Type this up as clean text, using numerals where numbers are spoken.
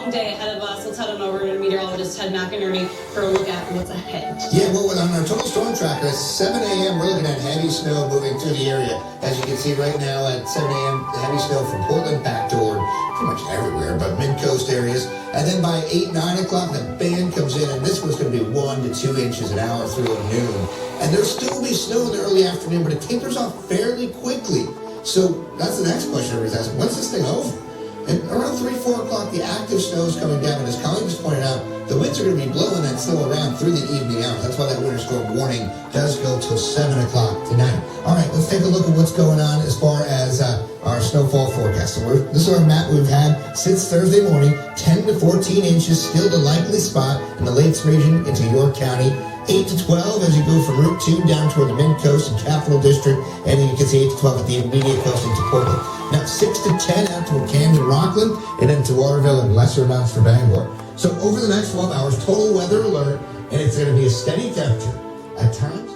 long day ahead of us. Let's head on over to meteorologist Ted McInerney for a look at what's ahead. Yeah, well, on our total storm tracker at 7 a.m., we're looking at heavy snow moving through the area. As you can see right now at 7 a.m., heavy snow from Portland back toward pretty much everywhere, but mid-coast areas. And then by 8, 9 o'clock, the band comes in, and this one's going to be 1 to 2 inches an hour through at noon. And there'll still be snow in the early afternoon, but it tapers off fairly quickly. So that's the next question everybody's asking. When's this thing over? And around 3, 4 o'clock, the active snow is coming down. And as Colleen just pointed out, the winds are going to be blowing that snow around through the evening hours. That's why that winter storm warning does go till 7 o'clock tonight. All right, let's take a look at what's going on as far as our snowfall forecast. So this is our map we've had since Thursday morning. 10 to 14 inches, still the likely spot in the Lakes region into York County. 8 to 12 as you go from Route 2 down toward the Mid-Coast and Capital District, and then you can see 8 to 12 at the immediate coast into Portland. Now 6 to 10 out toward Camden, Rockland, and then to Waterville and lesser amounts for Bangor. So over the next 12 hours, total weather alert, and it's going to be a steady temperature. At times,